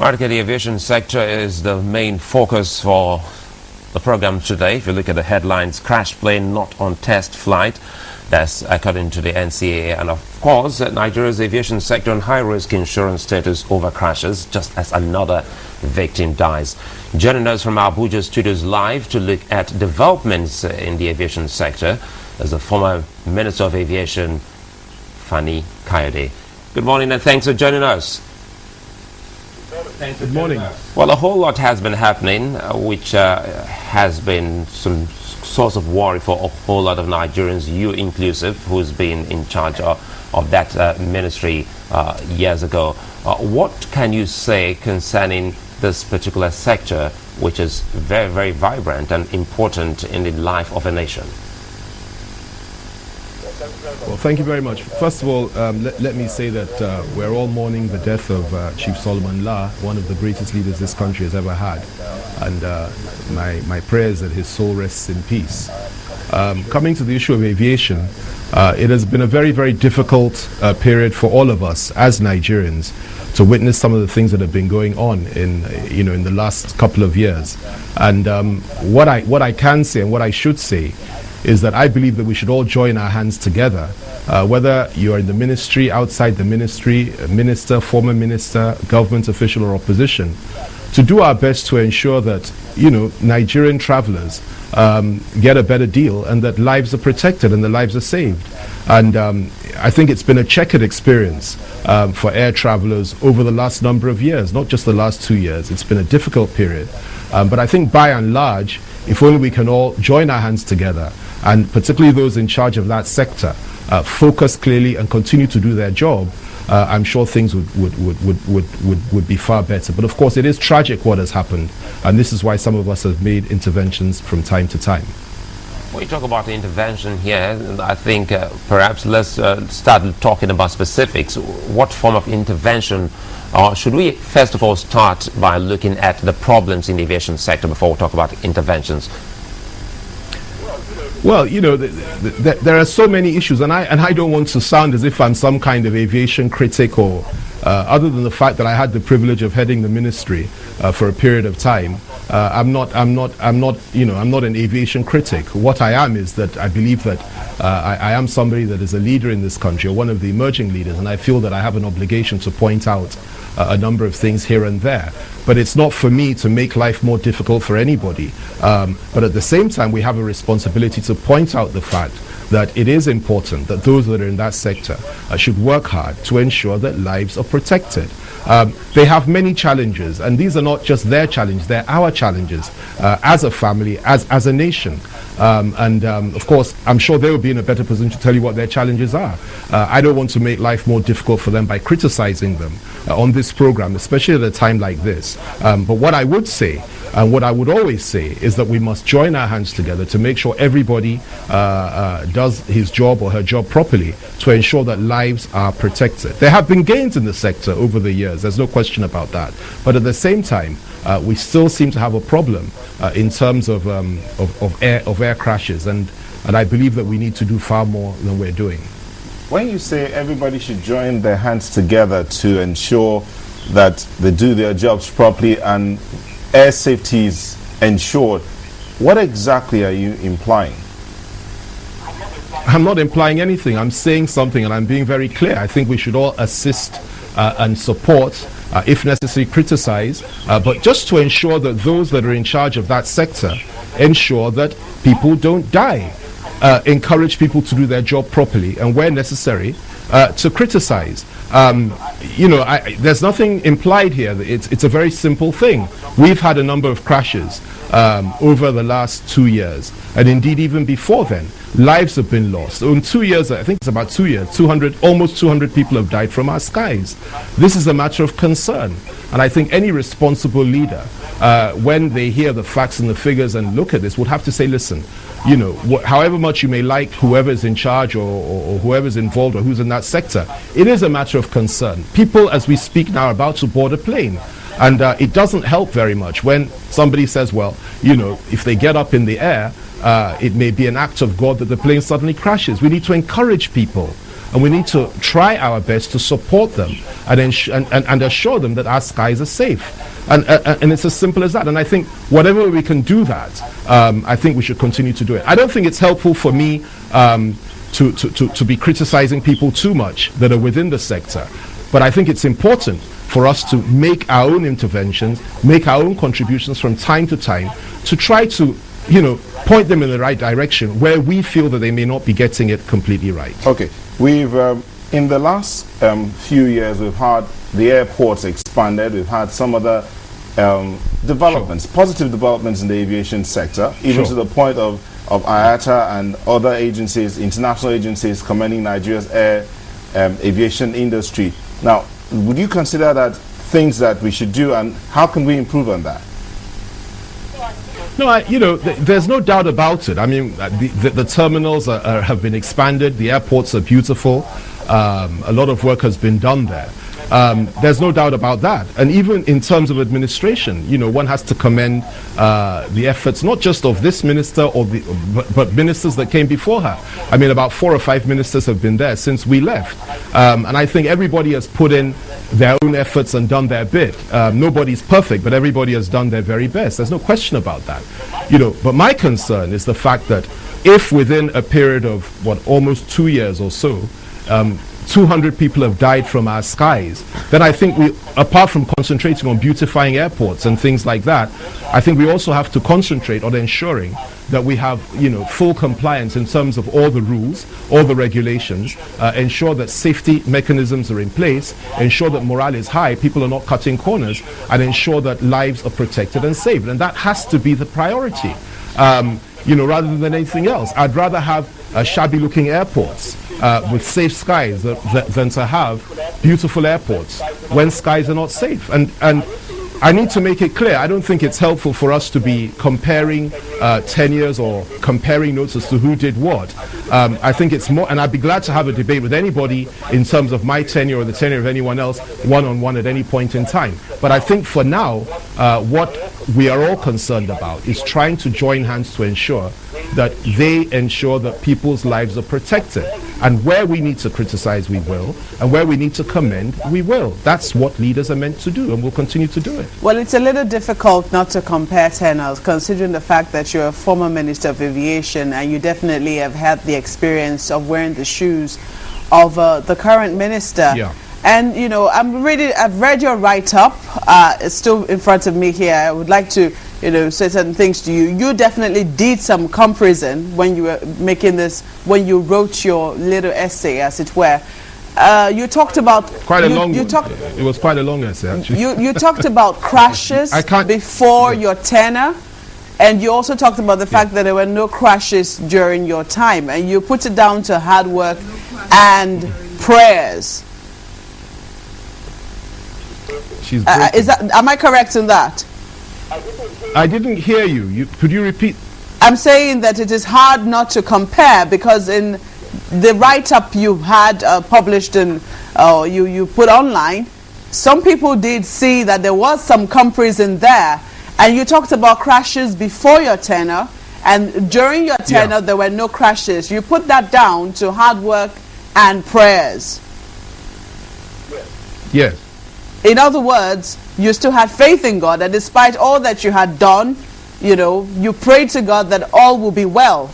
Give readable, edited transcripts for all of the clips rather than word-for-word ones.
Okay, the aviation sector is the main focus for the program today. If you look at the headlines, crash plane not on test flight. That's according to the NCAA. And of course, Nigeria's aviation sector on high-risk insurance status over crashes just as another victim dies. Joining us from Abuja studios live to look at developments in the aviation sector is the former Minister of Aviation, Fani Kayode. Good morning and thanks for joining us. Good morning. Well, a whole lot has been happening, which has been some source of worry for a whole lot of Nigerians, you inclusive, who's been in charge of that ministry years ago. What can you say concerning this particular sector, which is very, very vibrant and important in the life of a nation? Well, thank you very much. First of all, let me say that we're all mourning the death of Chief Solomon La, one of the greatest leaders this country has ever had. And my prayers that his soul rests in peace. Coming to the issue of aviation, it has been a very, very difficult period for all of us as Nigerians to witness some of the things that have been going on in the last couple of years. And what I can say and what I should say is that I believe that we should all join our hands together, whether you are in the ministry, outside the ministry, minister, former minister, government official or opposition, to do our best to ensure that Nigerian travelers get a better deal and that lives are protected and the lives are saved. And I think it's been a checkered experience for air travelers over the last number of years, not just the last 2 years. It's been a difficult period. But I think by and large, if only we can all join our hands together, and particularly those in charge of that sector, focus clearly and continue to do their job, I'm sure things would be far better. But of course, it is tragic what has happened, and this is why some of us have made interventions from time to time. When you talk about intervention here, I think perhaps let's start talking about specifics. What form of intervention, or should we first of all start by looking at the problems in the aviation sector before we talk about interventions? Well, there are so many issues, and I don't want to sound as if I'm some kind of aviation critic, or other than the fact that I had the privilege of heading the ministry for a period of time. I'm not an aviation critic. What I am is that I believe that I am somebody that is a leader in this country, or one of the emerging leaders, and I feel that I have an obligation to point out a number of things here and there. But it's not for me to make life more difficult for anybody. But at the same time, we have a responsibility to point out the fact that it is important that those that are in that sector should work hard to ensure that lives are protected. They have many challenges, and these are not just their challenges, they're our challenges as a family, as a nation. Of course, I'm sure they will be in a better position to tell you what their challenges are. I don't want to make life more difficult for them by criticizing them on this program, especially at a time like this. But what I would say, and what I would always say, is that we must join our hands together to make sure everybody does his job or her job properly to ensure that lives are protected. There have been gains in the sector over the years, there's no question about that. But at the same time, we still seem to have a problem in terms of air crashes, and I believe that we need to do far more than we're doing. When you say everybody should join their hands together to ensure that they do their jobs properly and air safety is ensured, what exactly are you implying? I'm not implying anything. I'm saying something, and I'm being very clear. I think we should all assist and support, if necessary criticize, but just to ensure that those that are in charge of that sector ensure that people don't die. Encourage people to do their job properly, and where necessary, to criticize. There's nothing implied here. It's a very simple thing. We've had a number of crashes over the last 2 years, and indeed even before then. Lives have been lost. In 2 years, I think it's about 2 years, almost 200 people have died from our skies. This is a matter of concern, and I think any responsible leader, when they hear the facts and the figures and look at this, would have to say, listen, however much you may like whoever is in charge or whoever's involved or who's in that sector, it is a matter of concern. People, as we speak now, are about to board a plane. And it doesn't help very much when somebody says, well, if they get up in the air, it may be an act of God that the plane suddenly crashes. We need to encourage people and we need to try our best to support them and, and assure them that our skies are safe. And it's as simple as that. And I think whatever we can do that, I think we should continue to do it. I don't think it's helpful for me to be criticizing people too much that are within the sector. But I think it's important for us to make our own interventions, make our own contributions from time to time to try to, point them in the right direction where we feel that they may not be getting it completely right. Okay. We've, in the last few years, we've had the airports expanded. We've had some other developments, positive developments in the aviation sector, even to the point of IATA and other agencies, international agencies, commending Nigeria's air aviation industry. Now, would you consider that things that we should do, and how can we improve on that? No, there's no doubt about it. I mean, the terminals have been expanded. The airports are beautiful. A lot of work has been done there. There's no doubt about that. And even in terms of administration, one has to commend the efforts not just of this minister but ministers that came before her. I mean, about 4 or 5 ministers have been there since we left. And I think everybody has put in their own efforts and done their bit. Nobody's perfect, but everybody has done their very best. There's no question about that. But my concern is the fact that if within a period of, almost 2 years or so, 200 people have died from our skies, then I think we, apart from concentrating on beautifying airports and things like that, I think we also have to concentrate on ensuring that we have, full compliance in terms of all the rules, all the regulations, ensure that safety mechanisms are in place, ensure that morale is high, people are not cutting corners, and ensure that lives are protected and saved. And that has to be the priority, rather than anything else. I'd rather have shabby-looking airports with safe skies than to have beautiful airports when skies are not safe. And I need to make it clear, I don't think it's helpful for us to be comparing tenures or comparing notes as to who did what. I think it's more, and I'd be glad to have a debate with anybody in terms of my tenure or the tenure of anyone else one-on-one at any point in time. But I think for now, what we are all concerned about is trying to join hands to ensure that they ensure that people's lives are protected. And where we need to criticize, we will. And where we need to commend, we will. That's what leaders are meant to do, and we'll continue to do it. Well, it's a little difficult not to compare tenures, considering the fact that you're a former Minister of Aviation and you definitely have had the experience of wearing the shoes of the current minister. Yeah. And, I've read your write-up. It's still in front of me here. I would like to, say certain things to you. You definitely did some comparison when you were making this, when you wrote your little essay, as it were. You talked about... It was quite a long essay, actually. You talked about crashes before your tenure. And you also talked about the fact that there were no crashes during your time. And you put it down to hard work and prayers. Am I correct in that? I didn't hear you. Could you repeat? I'm saying that it is hard not to compare, because in the write-up you had published and you put online, some people did see that there was some comparison there, and you talked about crashes before your tenure, and during your tenure there were no crashes. You put that down to hard work and prayers. Yes. In other words, you still had faith in God, and despite all that you had done, you prayed to God that all will be well.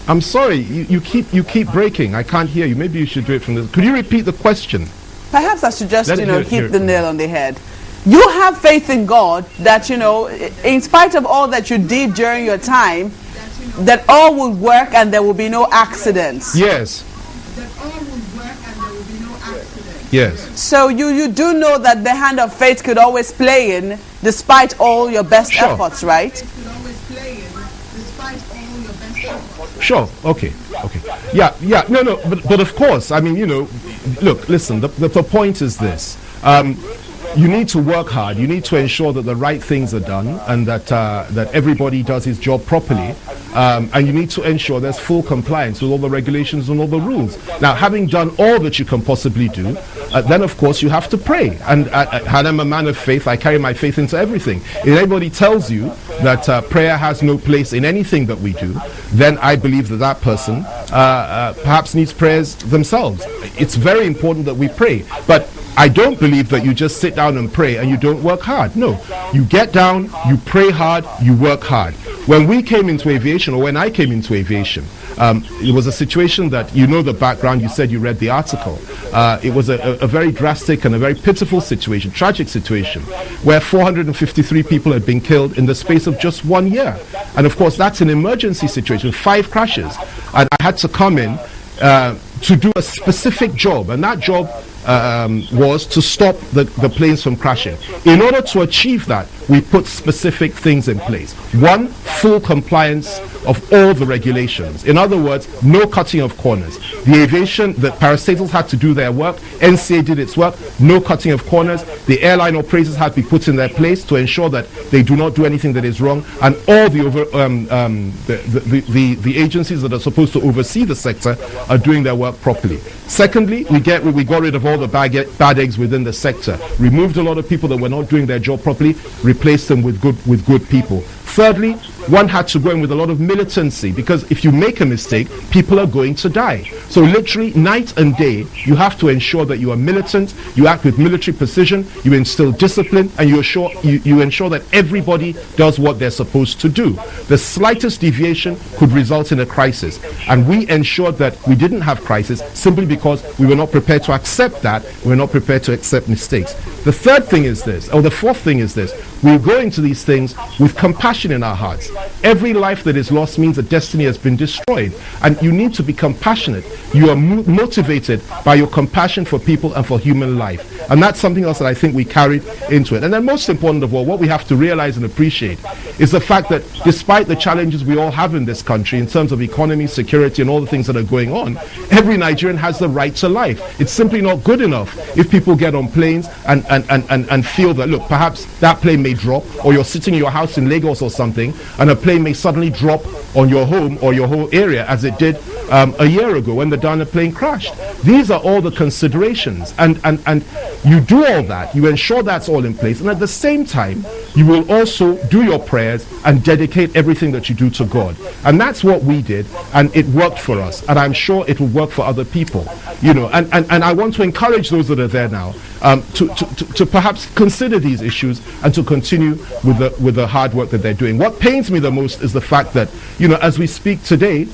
I'm sorry. You keep breaking. I can't hear you. Maybe you should do it from the... Could you repeat the question? Perhaps I should just, hit the nail on the head. You have faith in God that, in spite of all that you did during your time, that all will work and there will be no accidents. Yes. That all will work and there will be no accidents. Yes. So you do know that the hand of faith could always play in despite all your best efforts, right? Faith could always play in despite all your best efforts. Sure. Okay. Yeah. No. But of course, I mean, look, listen, the point is this. You need to work hard. You need to ensure that the right things are done and that everybody does his job properly. And you need to ensure there's full compliance with all the regulations and all the rules. Now, having done all that you can possibly do, then of course you have to pray. And I'm a man of faith. I carry my faith into everything. If anybody tells you that prayer has no place in anything that we do, then I believe that that person perhaps needs prayers themselves. It's very important that we pray. But I don't believe that you just sit down and pray and you don't work hard. No, you get down, you pray hard, you work hard. When we came into aviation, or when I came into aviation, it was a situation that, you know the background, you said you read the article. It was a very drastic and a very pitiful situation, tragic situation, where 453 people had been killed in the space of just 1 year. And of course, that's an emergency situation, 5 crashes. And I had to come in to do a specific job, and that job was to stop the planes from crashing. In order to achieve that, we put specific things in place. One, full compliance of all the regulations. In other words, no cutting of corners. The aviation, the parastatals had to do their work, NCA did its work, no cutting of corners. The airline operators had to be put in their place to ensure that they do not do anything that is wrong, and all the agencies that are supposed to oversee the sector are doing their work properly. Secondly, we got rid of all the bad eggs within the sector, removed a lot of people that were not doing their job properly, replaced them with good people. Thirdly, one had to go in with a lot of militancy, because if you make a mistake, people are going to die. So literally, night and day, you have to ensure that you are militant, you act with military precision, you instill discipline, and you ensure that everybody does what they're supposed to do. The slightest deviation could result in a crisis. And we ensured that we didn't have crisis simply because we were not prepared to accept that, we were not prepared to accept mistakes. The third thing is this, or the fourth thing is this: we go into these things with compassion in our hearts. Every life that is lost means a destiny has been destroyed, and you need to be compassionate. You are motivated by your compassion for people and for human life, and that's something else that I think we carried into it. And then most important of all, what we have to realize and appreciate is the fact that despite the challenges we all have in this country in terms of economy, security, and all the things that are going on, every Nigerian has the right to life. It's simply not good enough if people get on planes and feel that, look, perhaps that plane may drop, or you're sitting in your house in Lagos or something, and a plane may suddenly drop on your home or your whole area, as it did a year ago when the Dana plane crashed. These are all the considerations, and you do all that, you ensure that's all in place, and at the same time, you will also do your prayers and dedicate everything that you do to God. And that's what we did, and it worked for us, and I'm sure it will work for other people. You know, and I want to encourage those that are there now to perhaps consider these issues and to continue with the hard work that they're doing. What pains me the most is the fact that, you know, as we speak today,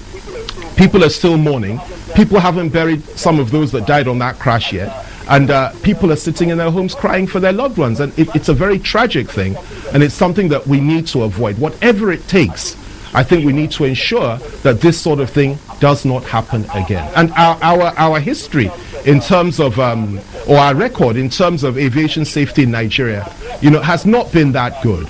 people are still mourning. People haven't buried some of those that died on that crash yet. And people are sitting in their homes crying for their loved ones. And it's a very tragic thing. And it's something that we need to avoid. Whatever it takes, I think we need to ensure that this sort of thing does not happen again. And our history in terms of, or our record in terms of aviation safety in Nigeria, you know, has not been that good.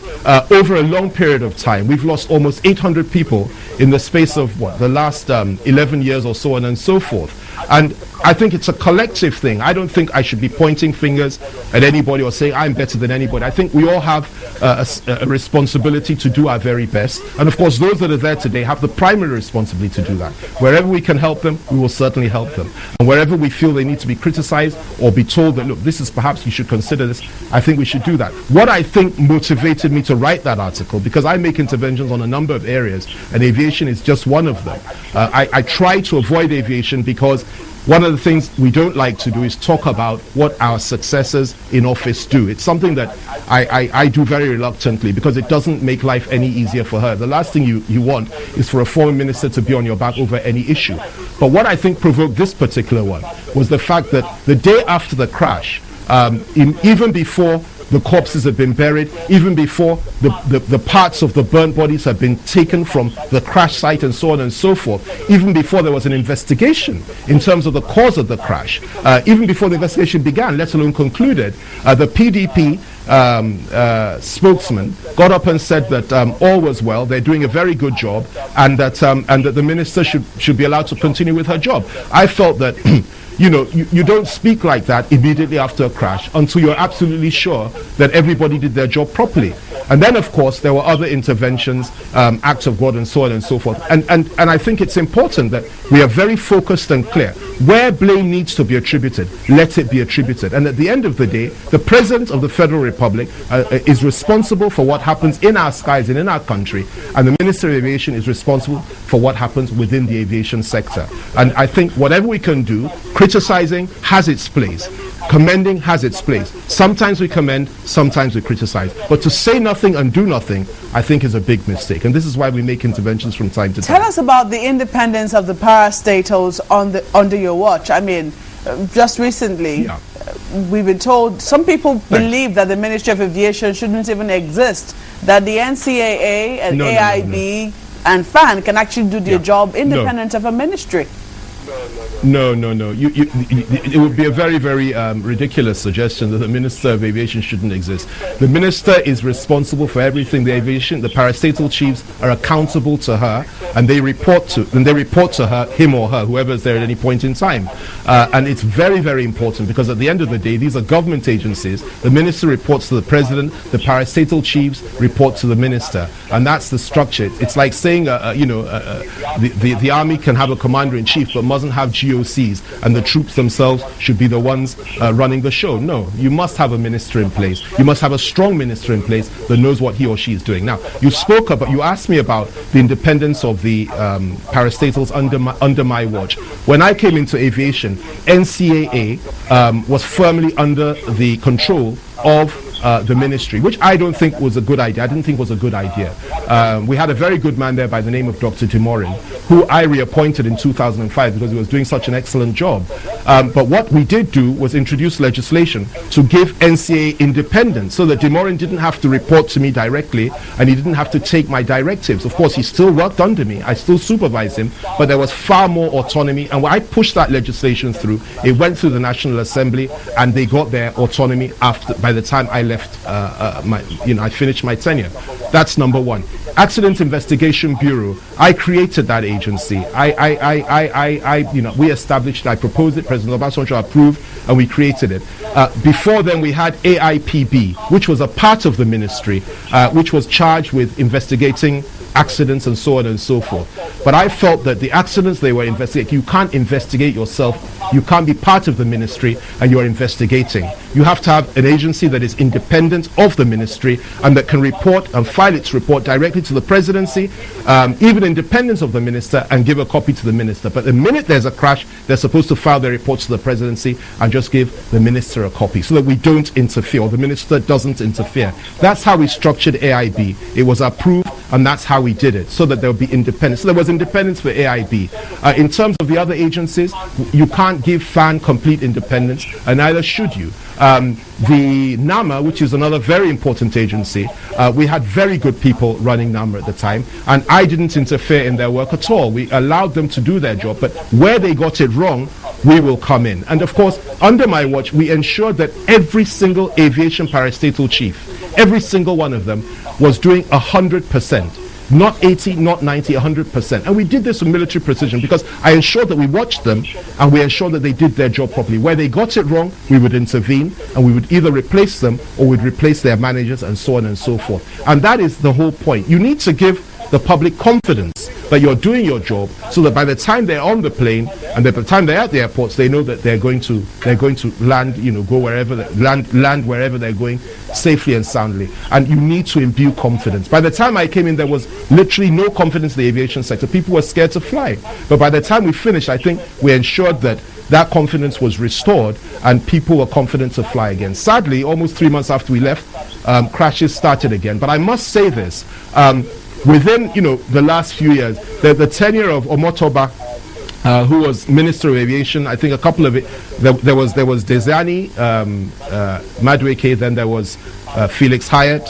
Over a long period of time, we've lost almost 800 people in the space of, the last 11 years or so on and so forth. And I think it's a collective thing. I don't think I should be pointing fingers at anybody or saying I'm better than anybody. I think we all have a responsibility to do our very best. And of course, those that are there today have the primary responsibility to do that. Wherever we can help them, we will certainly help them. And wherever we feel they need to be criticized or be told that, look, this is perhaps you should consider this, I think we should do that. What I think motivated me to write that article, because I make interventions on a number of areas, and aviation is just one of them. I try to avoid aviation because one of the things we don't like to do is talk about what our successors in office do. It's something that I do very reluctantly because it doesn't make life any easier for her. The last thing you want is for a former minister to be on your back over any issue. But what I think provoked this particular one was the fact that the day after the crash, even before the corpses had been buried, even before the parts of the burnt bodies had been taken from the crash site and so on and so forth, even before there was an investigation in terms of the cause of the crash, even before the investigation began, let alone concluded, the PDP spokesman got up and said that all was well, they're doing a very good job, and that the minister should be allowed to continue with her job. I felt that you know, you don't speak like that immediately after a crash until you're absolutely sure that everybody did their job properly. And then, of course, there were other interventions, acts of God and so on and so forth. And I think it's important that we are very focused and clear. Where blame needs to be attributed, let it be attributed. And at the end of the day, the President of the Federal Republic is responsible for what happens in our skies and in our country, and the Minister of Aviation is responsible for what happens within the aviation sector. And I think whatever we can do, criticizing has its place. Commending has its place. Sometimes we commend, sometimes we criticize. But to say nothing and do nothing, I think is a big mistake. And this is why we make interventions from time to time. Tell us about the independence of the parastatals under your watch. I mean, just recently, we've been told, some people believe that the Ministry of Aviation shouldn't even exist, that the NCAA and AIB and FAN can actually do their job independent of a ministry. No. It would be a very, very ridiculous suggestion that the Minister of Aviation shouldn't exist. The Minister is responsible for everything. The parastatal chiefs are accountable to her, and they report to her, him or her, whoever is there at any point in time. And it's very, very important, because at the end of the day, these are government agencies. The Minister reports to the President. The parastatal chiefs report to the Minister, and that's the structure. It's like saying, the army can have a commander-in-chief, but mustn't have GOCs, and the troops themselves should be the ones running the show. No, you must have a minister in place. You must have a strong minister in place that knows what he or she is doing. Now, you asked me about the independence of the parastatals under my watch. When I came into aviation, NCAA was firmly under the control of the ministry, which I don't think was a good idea. I didn't think was a good idea. We had a very good man there by the name of Dr. Timorin, who I reappointed in 2005 because he was doing such an excellent job. But what we did do was introduce legislation to give NCAA independence, so that Timorin didn't have to report to me directly, and he didn't have to take my directives. Of course, he still worked under me. I still supervised him, but there was far more autonomy. And when I pushed that legislation through, it went through the National Assembly, and they got their autonomy by the time I left. I finished my tenure. That's number one. Accident Investigation Bureau. I created that agency. We established it. I proposed it. President Obasanjo approved, and we created it. Before then, we had AIPB, which was a part of the ministry, which was charged with investigating accidents and so on and so forth. But I felt that the accidents they were investigating, you can't investigate yourself. You can't be part of the ministry and you're investigating. You have to have an agency that is independent of the ministry and that can report and file its report directly to the presidency, even independent of the minister, and give a copy to the minister. But the minute there's a crash, they're supposed to file their reports to the presidency and just give the minister a copy, so that we don't interfere, or the minister doesn't interfere. That's how we structured AIB. It was approved, and that's how we did it, so that there would be independence. So there was independence for AIB. In terms of the other agencies, you can't give FAN complete independence, and neither should you. The NAMA, which is another very important agency, we had very good people running NAMA at the time, and I didn't interfere in their work at all. We allowed them to do their job, but where they got it wrong, we will come in. And of course, under my watch, we ensured that every single aviation parastatal chief, every single one of them, was doing 100%. Not 80, not 90, 100%. And we did this with military precision, because I ensured that we watched them and we ensured that they did their job properly. Where they got it wrong, we would intervene, and we would either replace them or we'd replace their managers, and so on and so forth. And that is the whole point. You need to give the public confidence that you're doing your job, so that by the time they're on the plane and by the time they're at the airports, they know that they're going to land, go wherever, land wherever they're going safely and soundly. And you need to imbue confidence. By the time I came in, there was literally no confidence in the aviation sector. People were scared to fly. But by the time we finished, I think we ensured that that confidence was restored and people were confident to fly again. Sadly, almost 3 months after we left, crashes started again. But I must say this, within the last few years, the tenure of Omotoba, who was Minister of Aviation, I think a couple of it, there was Desani Madueke, then there was Felix Hyatt,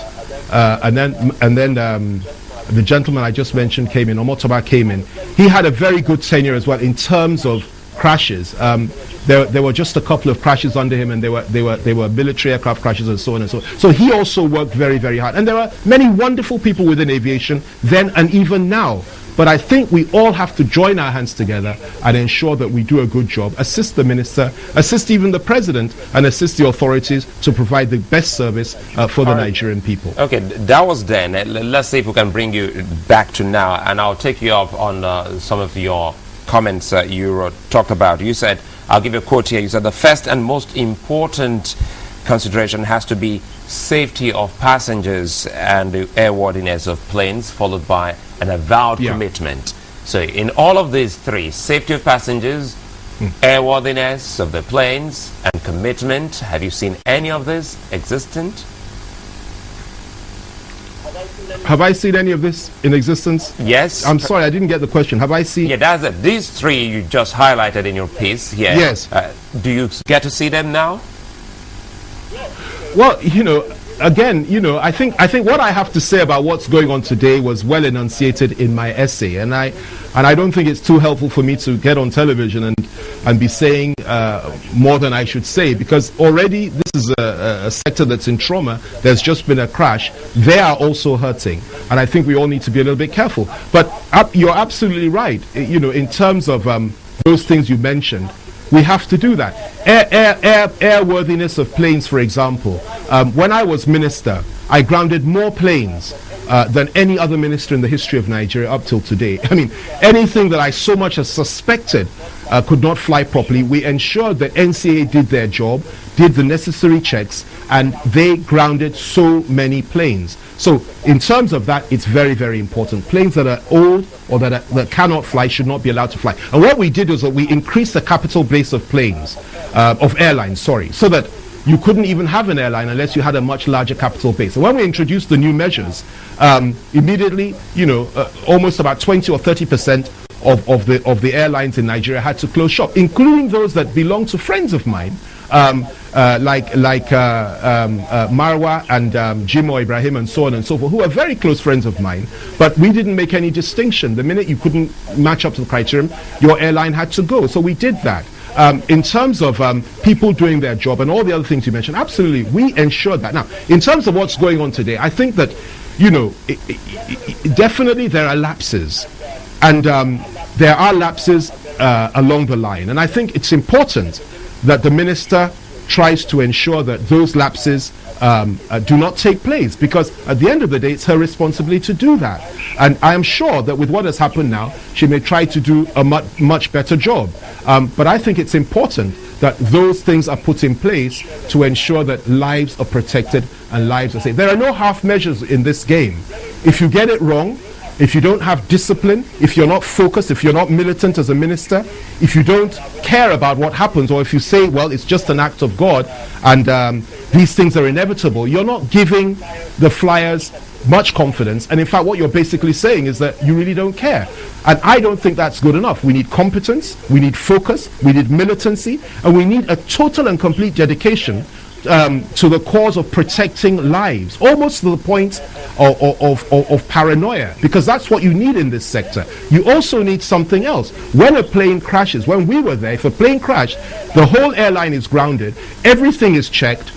and then the gentleman I just mentioned came in, Omotoba came in. He had a very good tenure as well in terms of crashes. There were just a couple of crashes under him, and they were military aircraft crashes and so on and so on. So he also worked very, very hard. And there are many wonderful people within aviation then and even now But I think we all have to join our hands together and ensure that we do a good job, assist the minister, assist even the president, and assist the authorities to provide the best service for the Nigerian people. Okay, that was then. Let's see if we can bring you back to now, and I'll take you up on some of your comments you talked about. You said, I'll give you a quote here, you said the first and most important consideration has to be safety of passengers and the airworthiness of planes, followed by an avowed commitment. So in all of these three, safety of passengers, airworthiness of the planes, and commitment, have you seen any of this existent? Have I seen any of this in existence? Yes. I'm sorry, I didn't get the question. Have I seen? Yeah, that's it. These three you just highlighted in your piece here. Yes. Do you get to see them now? Well, you know, again, you know, I think what I have to say about what's going on today was well enunciated in my essay, and I don't think it's too helpful for me to get on television and be saying more than I should say, because already this is a sector that's in trauma. There's just been a crash. They are also hurting, and I think we all need to be a little bit careful. But you're absolutely right. You know, in terms of those things you mentioned, we have to do that. Airworthiness of planes, for example. When I was minister, I grounded more planes than any other minister in the history of Nigeria up till today. I mean, anything that I so much as suspected could not fly properly, we ensured that NCAA did their job, did the necessary checks, and they grounded so many planes. So in terms of that, it's very, very important. Planes that are old or that cannot fly should not be allowed to fly. And what we did was that we increased the capital base of planes, of airlines, sorry, so that you couldn't even have an airline unless you had a much larger capital base. And when we introduced the new measures, immediately, you know, almost about 20 or 30% of the airlines in Nigeria had to close shop, including those that belong to friends of mine, like Marwa and Jimo Ibrahim and so on and so forth, who are very close friends of mine. But we didn't make any distinction. The minute you couldn't match up to the criterion, your airline had to go. So we did that. In terms of people doing their job and all the other things you mentioned, absolutely, we ensured that. Now, in terms of what's going on today, I think that, you know, definitely there are lapses. And there are lapses along the line. And I think it's important that the minister tries to ensure that those lapses do not take place, because at the end of the day, it's her responsibility to do that. And I am sure that with what has happened now, she may try to do a much better job. But I think it's important that those things are put in place to ensure that lives are protected and lives are safe. There are no half measures in this game. If you get it wrong, if you don't have discipline, if you're not focused, if you're not militant as a minister, if you don't care about what happens, or if you say, well, it's just an act of God and these things are inevitable, you're not giving the flyers much confidence. And in fact, what you're basically saying is that you really don't care. And I don't think that's good enough. We need competence, we need focus, we need militancy, and we need a total and complete dedication to the cause of protecting lives, almost to the point of paranoia, because that's what you need in this sector. You also need something else. When a plane crashes, when we were there, if a plane crashed, the whole airline is grounded, everything is checked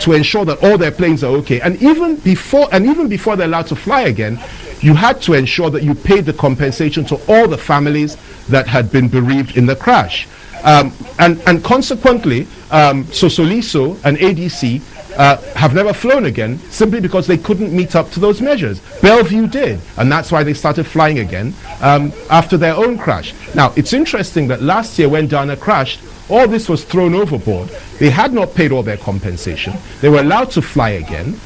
to ensure that all their planes are okay. And even before they're allowed to fly again, you had to ensure that you paid the compensation to all the families that had been bereaved in the crash. And consequently, Sosoliso and ADC have never flown again, simply because they couldn't meet up to those measures. Bellevue did, and that's why they started flying again after their own crash. Now, it's interesting that last year when Dana crashed, all this was thrown overboard. They had not paid all their compensation. They were allowed to fly again.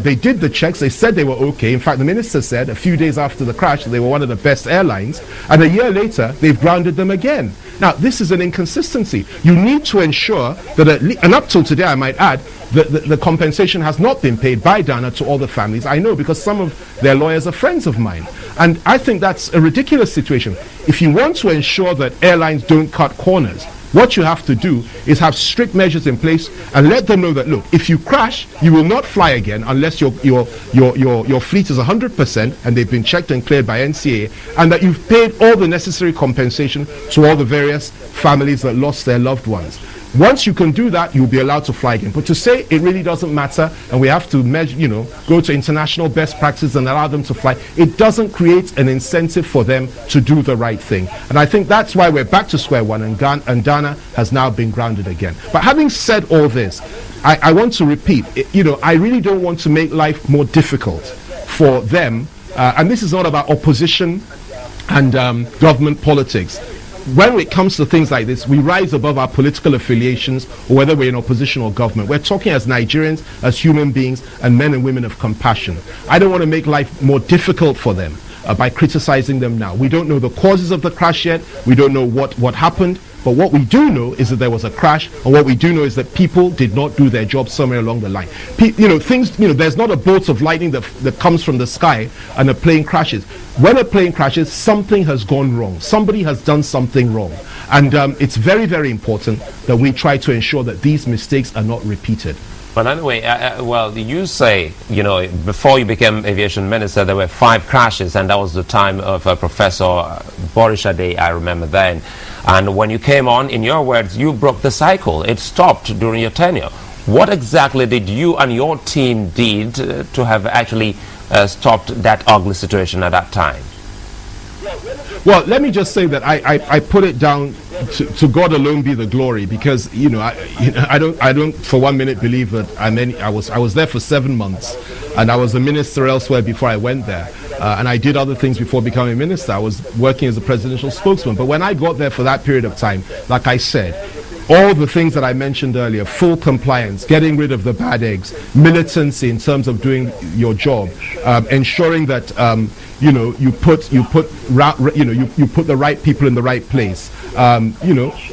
They did the checks. They said they were okay. In fact, the minister said a few days after the crash that they were one of the best airlines. And a year later, they've grounded them again. Now, this is an inconsistency. You need to ensure that, and up till today, I might add, the compensation has not been paid by Dana to all the families. I know, because some of their lawyers are friends of mine. And I think that's a ridiculous situation. If you want to ensure that airlines don't cut corners, what you have to do is have strict measures in place and let them know that, look, if you crash, you will not fly again unless your fleet is 100% and they've been checked and cleared by NCAA, and that you've paid all the necessary compensation to all the various families that lost their loved ones. Once you can do that, you'll be allowed to fly again. But to say it really doesn't matter and we have to measure, go to international best practice and allow them to fly, it doesn't create an incentive for them to do the right thing. And I think that's why we're back to square one, and Dana has now been grounded again. But having said all this, I want to repeat, I really don't want to make life more difficult for them. And this is not about opposition and government politics. When it comes to things like this, we rise above our political affiliations, or whether we're in opposition or government. We're talking as Nigerians, as human beings, and men and women of compassion. I don't want to make life more difficult for them by criticizing them now. We don't know the causes of the crash yet. We don't know what happened. But what we do know is that there was a crash, and what we do know is that people did not do their job somewhere along the line. There's not a bolt of lightning that comes from the sky and a plane crashes. When a plane crashes, something has gone wrong. Somebody has done something wrong. And it's very, very important that we try to ensure that these mistakes are not repeated. But anyway, you say, before you became aviation minister, there were 5 crashes, and that was the time of Professor Borishade, I remember then. And when you came on, in your words, you broke the cycle. It stopped during your tenure. What exactly did you and your team did to have actually stopped that ugly situation at that time? Well, let me just say that I put it down to God alone be the glory, because I don't for 1 minute believe that I was there for 7 months, and I was a minister elsewhere before I went there, and I did other things before becoming a minister. I was working as a presidential spokesman, but when I got there for that period of time, like I said, all the things that I mentioned earlier, full compliance, getting rid of the bad eggs, militancy in terms of doing your job, ensuring that you put the right people in the right place,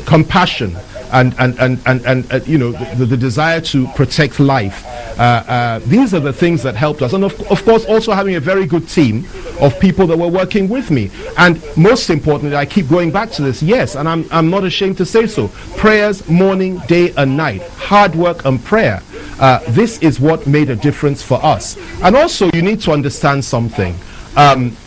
compassion, and the desire to protect life. These are the things that helped us, and of course also having a very good team of people that were working with me. And most importantly, I keep going back to this, yes, and I'm not ashamed to say so, prayers morning, day and night, hard work and prayer. This is what made a difference for us. And also you need to understand something.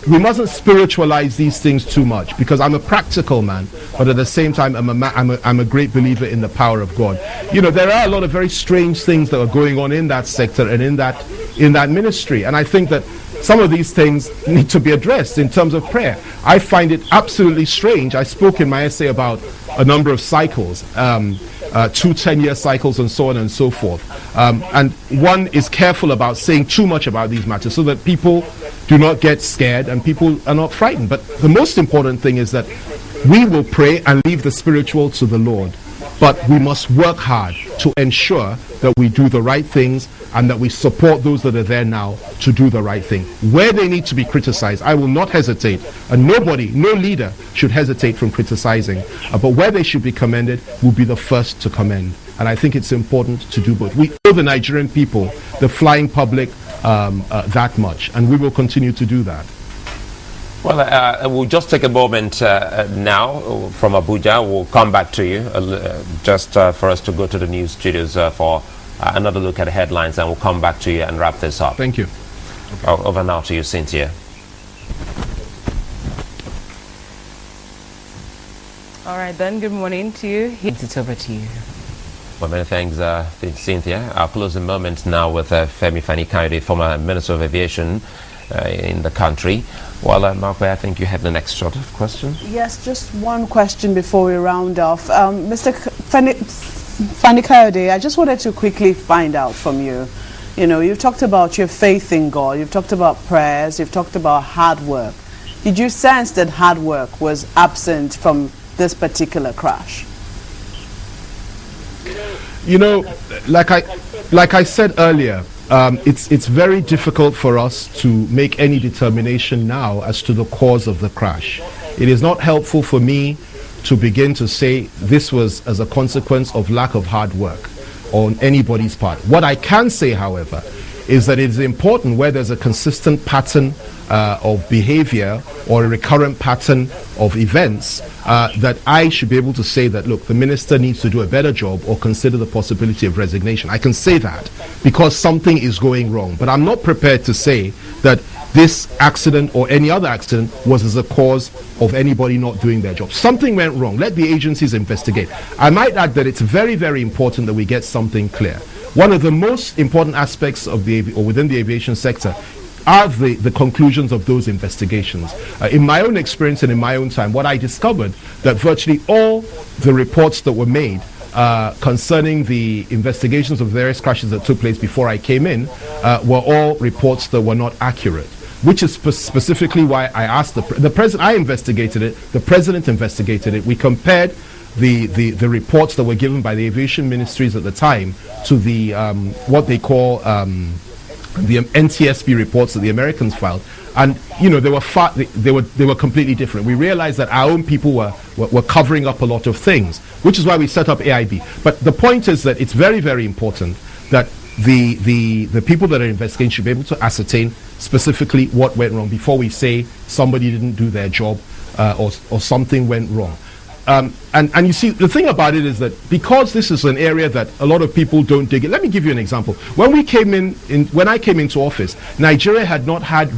We mustn't spiritualize these things too much, because I'm a practical man, but at the same time I'm a great believer in the power of God. There are a lot of very strange things that are going on in that sector and in that ministry, and I think that some of these things need to be addressed in terms of prayer. I find it absolutely strange. I spoke in my essay about a number of cycles, 2 10-year cycles and so on and so forth, and one is careful about saying too much about these matters so that people do not get scared and people are not frightened. But the most important thing is that we will pray and leave the spiritual to the Lord, but we must work hard to ensure that we do the right things and that we support those that are there now to do the right thing. Where they need to be criticized, I will not hesitate, and no leader should hesitate from criticizing, but where they should be commended, we'll be the first to commend. And I think it's important to do both. We owe the Nigerian people, the flying public, that much, and we will continue to do that. Well, we'll just take a moment now from Abuja. We'll come back to you just for us to go to the news studios for another look at the headlines, and we'll come back to you and wrap this up. Thank you. Okay. Over now to you, Cynthia. All right, then. Good morning to you. It's over to you. Well, many thanks, Cynthia. I'll close the moment now with Femi Kayode, former Minister of Aviation in the country. Well, Markwe, I think you have the next short of question. Yes, just one question before we round off. Mr. Fani Kayode, I just wanted to quickly find out from you. You've talked about your faith in God, you've talked about prayers, you've talked about hard work. Did you sense that hard work was absent from this particular crash? Like I said earlier, it's very difficult for us to make any determination now as to the cause of the crash. It is not helpful for me to begin to say this was as a consequence of lack of hard work on anybody's part. What I can say, however, is that it is important where there's a consistent pattern of behavior or a recurrent pattern of events that I should be able to say that, look, the minister needs to do a better job or consider the possibility of resignation. I can say that because something is going wrong, but I'm not prepared to say that this accident or any other accident was as a cause of anybody not doing their job. Something went wrong. Let the agencies investigate. I might add that it's very, very important that we get something clear. One of the most important aspects of within the aviation sector are the conclusions of those investigations. In my own experience and in my own time, what I discovered that virtually all the reports that were made concerning the investigations of various crashes that took place before I came in were all reports that were not accurate, which is specifically why I asked the president. I investigated it, the president investigated it. We compared the reports that were given by the aviation ministries at the time to the what they call the NTSB reports that the Americans filed, and they were completely different. We realized that our own people were covering up a lot of things, which is why we set up AIB. But the point is that it's very, very important that the people that are investigating should be able to ascertain specifically what went wrong before we say somebody didn't do their job or something went wrong. And you see, the thing about it is that because this is an area that a lot of people don't dig in. Let me give you an example. When I came into office, Nigeria had not had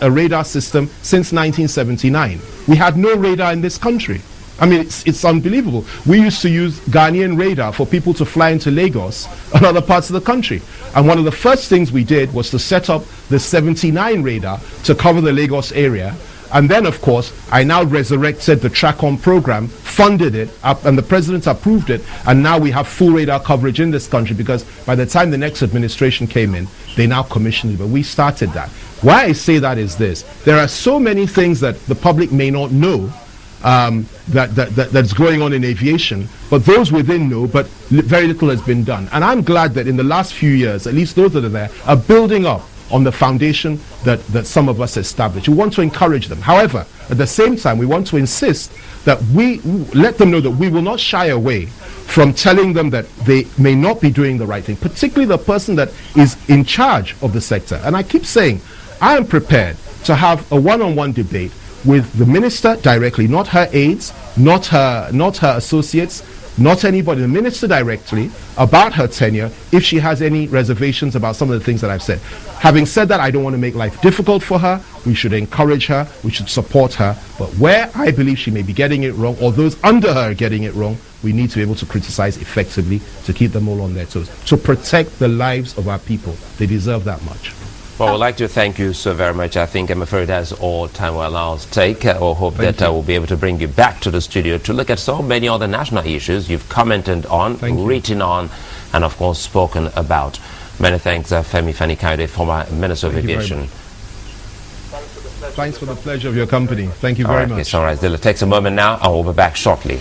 a radar system since 1979. We had no radar in this country. I mean, it's unbelievable. We used to use Ghanaian radar for people to fly into Lagos and other parts of the country. And one of the first things we did was to set up the 79 radar to cover the Lagos area. And then, of course, I now resurrected the Track-On program, funded it, and the president approved it, and now we have full radar coverage in this country because by the time the next administration came in, they now commissioned it, but we started that. Why I say that is this. There are so many things that the public may not know that's going on in aviation, but those within know, but very little has been done. And I'm glad that in the last few years, at least those that are there, are building up on the foundation that some of us established. We want to encourage them. However, at the same time, we want to insist that we let them know that we will not shy away from telling them that they may not be doing the right thing, particularly the person that is in charge of the sector. And I keep saying, I am prepared to have a one-on-one debate with the minister directly, not her aides, not her associates, not anybody, the minister directly, about her tenure if she has any reservations about some of the things that I've said. Having said that, I don't want to make life difficult for her. We should encourage her. We should support her. But where I believe she may be getting it wrong, or those under her are getting it wrong, we need to be able to criticize effectively to keep them all on their toes, to protect the lives of our people. They deserve that much. Well, we'd like to thank you so very much. I think I'm afraid that's all time will allow us to take. I hope that we'll be able to bring you back to the studio to look at so many other national issues you've commented on, written on, and of course spoken about. Many thanks, Femi Kayode, former Minister of Aviation. Thanks for the pleasure of your company. Thank you very much. All right, Zilla takes a moment now, and we'll be back shortly.